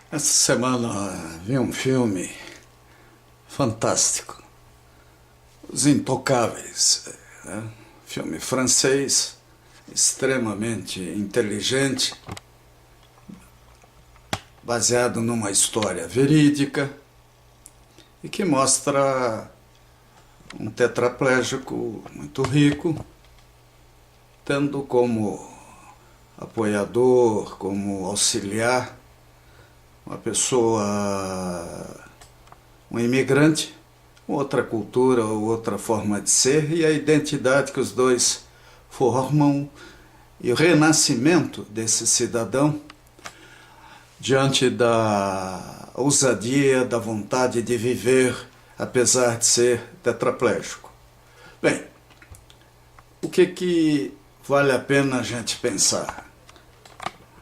Essa semana vi um filme fantástico, Os Intocáveis, né? Filme francês, extremamente inteligente, baseado numa história verídica e que mostra um tetraplégico muito rico, tendo como apoiador, como auxiliar, uma pessoa, um imigrante, outra cultura, outra forma de ser, e a identidade que os dois formam e o renascimento desse cidadão diante da ousadia, da vontade de viver, apesar de ser tetraplégico. Bem, o que vale a pena a gente pensar?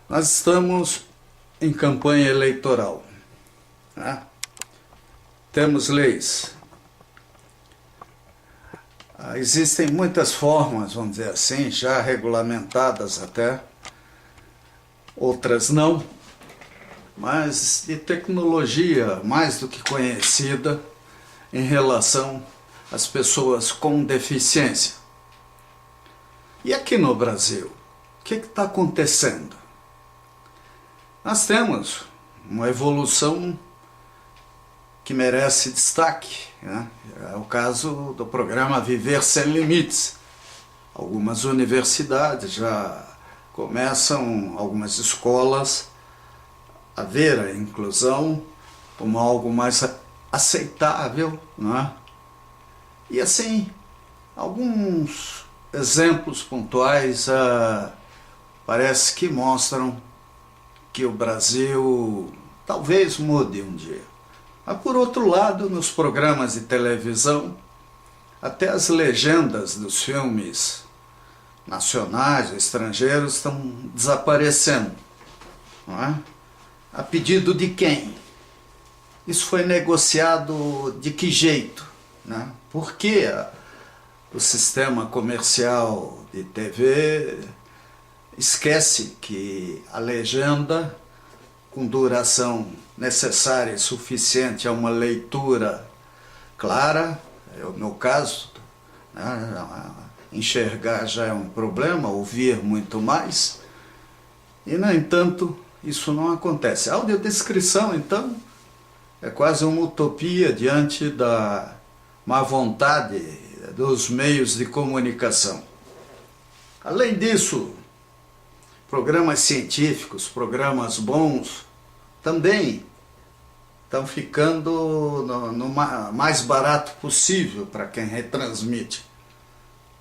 Nós estamos em campanha eleitoral, né? Temos leis. Existem muitas formas, vamos dizer assim, já regulamentadas até, outras não, mas de tecnologia mais do que conhecida em relação às pessoas com deficiência. E aqui no Brasil, o que está acontecendo? Nós temos uma evolução que merece destaque, né? É o caso do programa Viver Sem Limites. Algumas universidades já começam, algumas escolas, a ver a inclusão como algo mais aceitável, né? E assim, alguns exemplos pontuais parece que mostram que o Brasil talvez mude um dia. Mas por outro lado, nos programas de televisão, até as legendas dos filmes nacionais ou estrangeiros estão desaparecendo, não é? A pedido de quem? Isso foi negociado de que jeito, né? Por que o sistema comercial de TV esquece que a legenda, com duração necessária e suficiente a uma leitura clara, é o meu caso, né? Enxergar já é um problema, ouvir muito mais, e no entanto isso não acontece. A audiodescrição, então, é quase uma utopia diante da má vontade dos meios de comunicação. Além disso, programas científicos, programas bons, também estão ficando no mais barato possível para quem retransmite.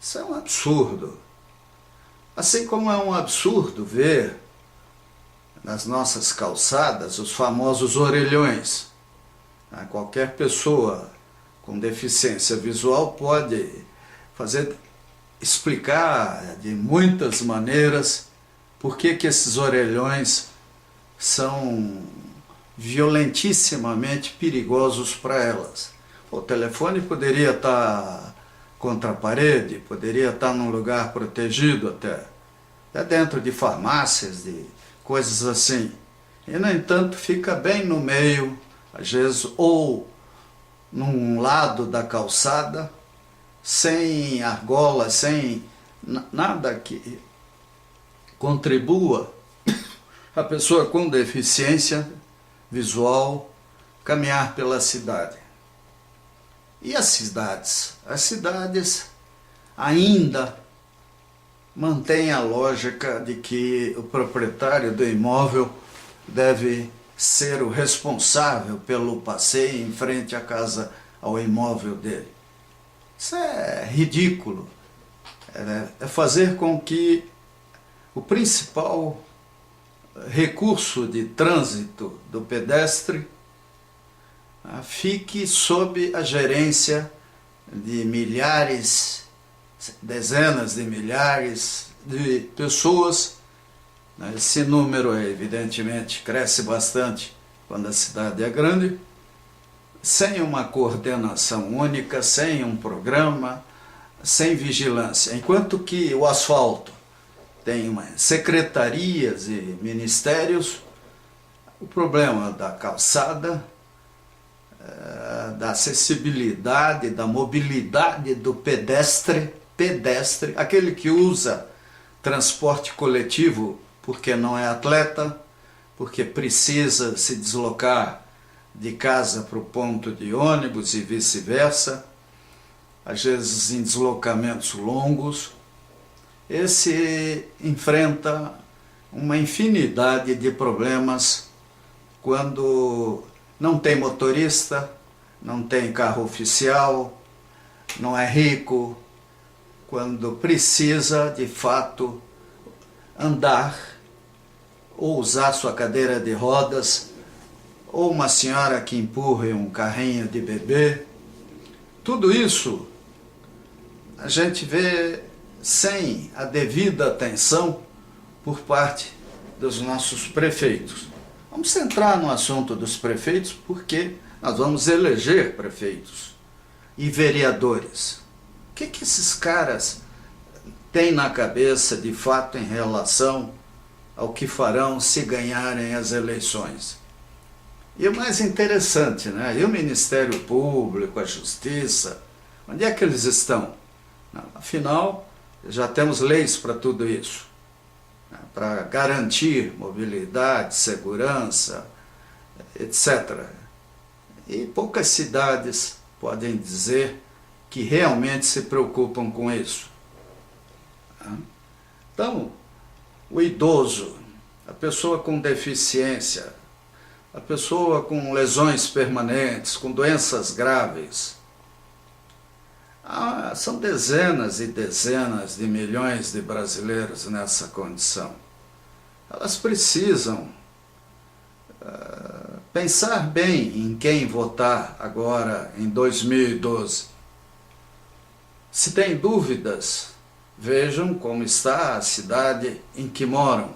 Isso é um absurdo. Assim como é um absurdo ver nas nossas calçadas os famosos orelhões. Qualquer pessoa com deficiência visual pode explicar de muitas maneiras por que esses orelhões são violentissimamente perigosos para elas. O telefone poderia estar contra a parede, poderia estar num lugar protegido até dentro de farmácias, de coisas assim. E, no entanto, fica bem no meio, às vezes, ou num lado da calçada, sem argola, sem nada que contribua a pessoa com deficiência visual caminhar pela cidade. E as cidades? As cidades ainda mantêm a lógica de que o proprietário do imóvel deve ser o responsável pelo passeio em frente à casa, ao imóvel dele. Isso é ridículo. É fazer com que o principal recurso de trânsito do pedestre fique sob a gerência de milhares, dezenas de milhares de pessoas. Esse número, evidentemente, cresce bastante quando a cidade é grande, sem uma coordenação única, sem um programa, sem vigilância. Enquanto que o asfalto tem secretarias e ministérios, o problema da calçada, da acessibilidade, da mobilidade do pedestre, aquele que usa transporte coletivo porque não é atleta, porque precisa se deslocar de casa para o ponto de ônibus e vice-versa, às vezes em deslocamentos longos. Esse enfrenta uma infinidade de problemas quando não tem motorista, não tem carro oficial, não é rico, quando precisa de fato andar ou usar sua cadeira de rodas, ou uma senhora que empurre um carrinho de bebê. Tudo isso a gente vê sem a devida atenção por parte dos nossos prefeitos. Vamos centrar no assunto dos prefeitos, porque nós vamos eleger prefeitos e vereadores. O que esses caras têm na cabeça de fato em relação ao que farão se ganharem as eleições? E o mais interessante, né? E o Ministério Público, a Justiça, onde é que eles estão? Afinal, já temos leis para tudo isso, né? Para garantir mobilidade, segurança, etc. E poucas cidades podem dizer que realmente se preocupam com isso. Então, o idoso, a pessoa com deficiência, a pessoa com lesões permanentes, com doenças graves, são dezenas e dezenas de milhões de brasileiros nessa condição. Elas precisam pensar bem em quem votar agora em 2012. Se tem dúvidas, vejam como está a cidade em que moram.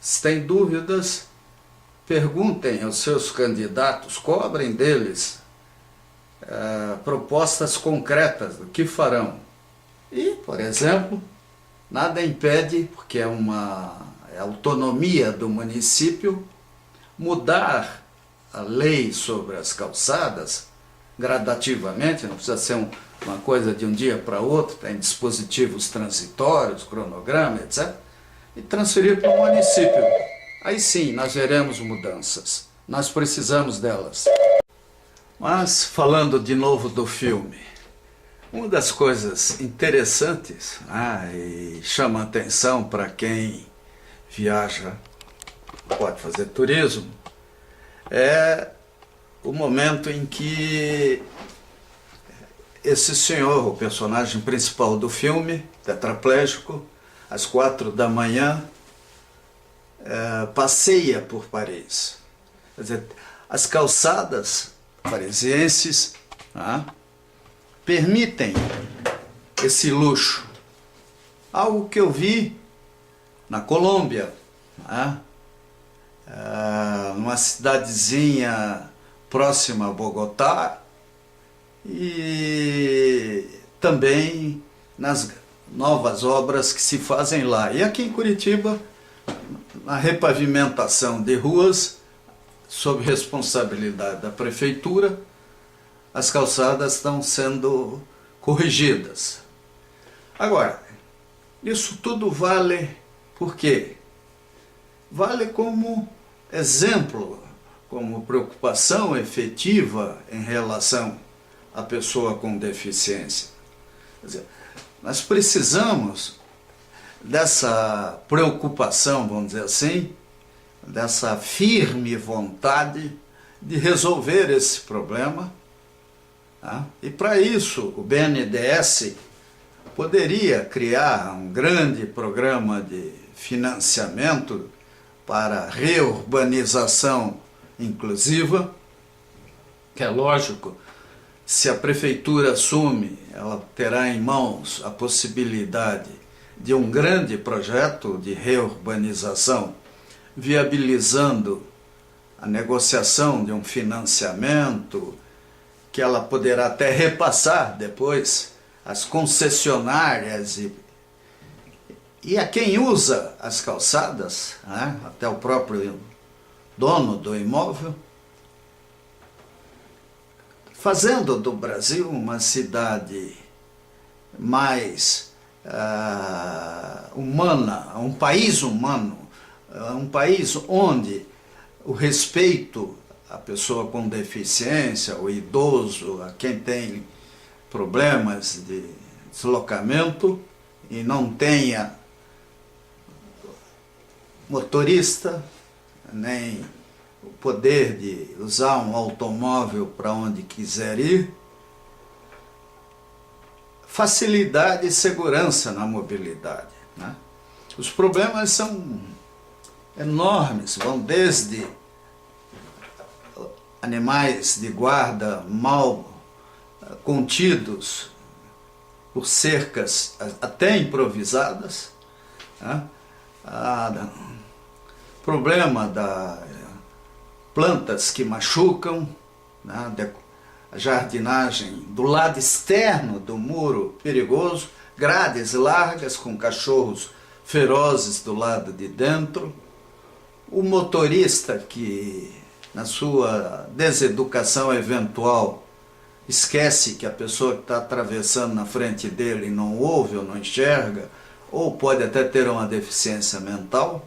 Se tem dúvidas, perguntem aos seus candidatos, cobrem deles propostas concretas do que farão. E, por exemplo, nada impede, porque é a autonomia do município, mudar a lei sobre as calçadas gradativamente, não precisa ser uma coisa de um dia para outro, tem dispositivos transitórios, cronograma, etc., e transferir para o município. Aí sim, nós veremos mudanças. Nós precisamos delas. Mas, falando de novo do filme, uma das coisas interessantes e chama atenção para quem viaja, pode fazer turismo, é o momento em que esse senhor, o personagem principal do filme, tetraplégico, às 4 da manhã, passeia por Paris. Quer dizer, as calçadas parisienses permitem esse luxo. Algo que eu vi na Colômbia, numa cidadezinha próxima a Bogotá, e também nas novas obras que se fazem lá. E aqui em Curitiba, na repavimentação de ruas, sob responsabilidade da prefeitura, as calçadas estão sendo corrigidas. Agora, isso tudo vale por quê? Vale como exemplo, como preocupação efetiva em relação à pessoa com deficiência. Quer dizer, nós precisamos dessa preocupação, vamos dizer assim, dessa firme vontade de resolver esse problema. E para isso o BNDES poderia criar um grande programa de financiamento para reurbanização inclusiva, que é lógico, se a prefeitura assume, ela terá em mãos a possibilidade de um grande projeto de reurbanização, viabilizando a negociação de um financiamento que ela poderá até repassar depois às concessionárias e a quem usa as calçadas, até o próprio dono do imóvel, fazendo do Brasil uma cidade mais humana, um país humano, um país onde o respeito à pessoa com deficiência, ao idoso, a quem tem problemas de deslocamento e não tenha motorista, nem o poder de usar um automóvel para onde quiser ir, facilidade e segurança na mobilidade, né? Os problemas são enormes, vão desde animais de guarda mal contidos por cercas até improvisadas, né? Problema da plantas que machucam, né? A jardinagem do lado externo do muro perigoso, grades largas com cachorros ferozes do lado de dentro, o motorista que, na sua deseducação eventual, esquece que a pessoa que está atravessando na frente dele não ouve ou não enxerga, ou pode até ter uma deficiência mental.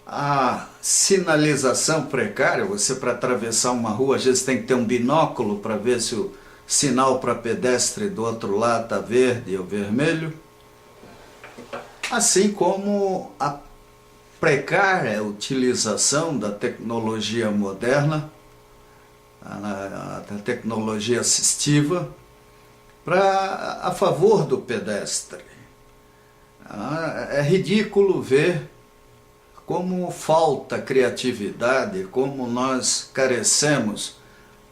A sinalização precária, você para atravessar uma rua às vezes tem que ter um binóculo para ver se o sinal para pedestre do outro lado está verde ou vermelho, assim como a precária utilização da tecnologia moderna, a tecnologia assistiva, a favor do pedestre. É ridículo ver como falta criatividade, como nós carecemos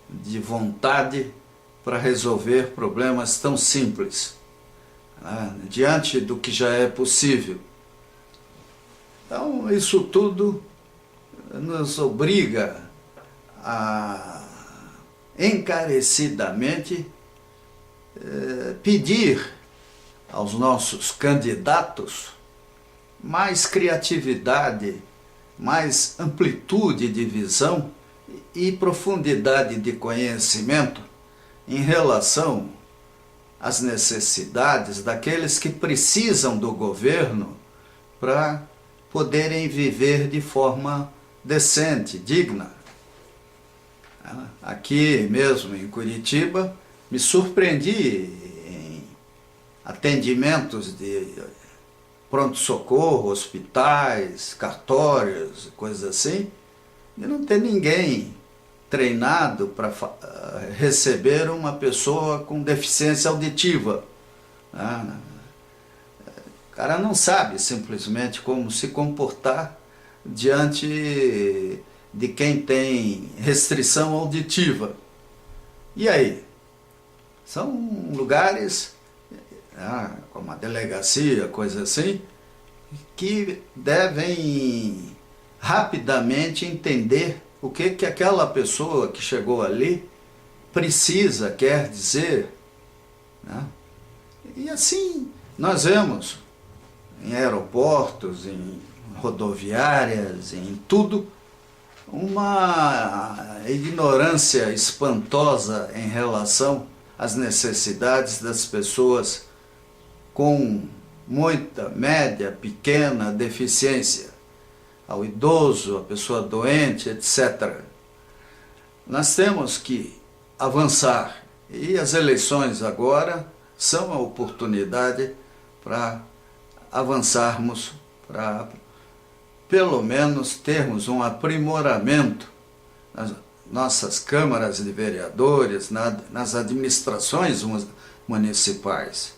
de vontade para resolver problemas tão simples, né, diante do que já é possível. Então, isso tudo nos obriga a encarecidamente pedir aos nossos candidatos mais criatividade, mais amplitude de visão e profundidade de conhecimento em relação às necessidades daqueles que precisam do governo para poderem viver de forma decente, digna. Aqui mesmo em Curitiba, me surpreendi em atendimentos de pronto-socorro, hospitais, cartórios, coisas assim, e não tem ninguém treinado para receber uma pessoa com deficiência auditiva. O cara não sabe simplesmente como se comportar diante de quem tem restrição auditiva. E aí? São lugares, como a delegacia, coisa assim, que devem rapidamente entender o que aquela pessoa que chegou ali precisa, quer dizer, né? E assim nós vemos em aeroportos, em rodoviárias, em tudo, uma ignorância espantosa em relação às necessidades das pessoas com muita, média, pequena deficiência, ao idoso, a pessoa doente, etc. Nós temos que avançar, e as eleições agora são a oportunidade para avançarmos, para pelo menos termos um aprimoramento nas nossas câmaras de vereadores, nas administrações municipais.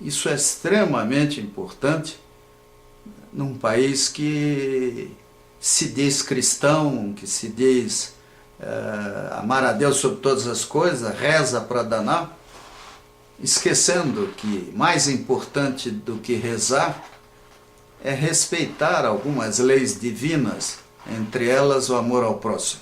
Isso é extremamente importante num país que se diz cristão, que se diz amar a Deus sobre todas as coisas, reza para danar, esquecendo que mais importante do que rezar é respeitar algumas leis divinas, entre elas o amor ao próximo.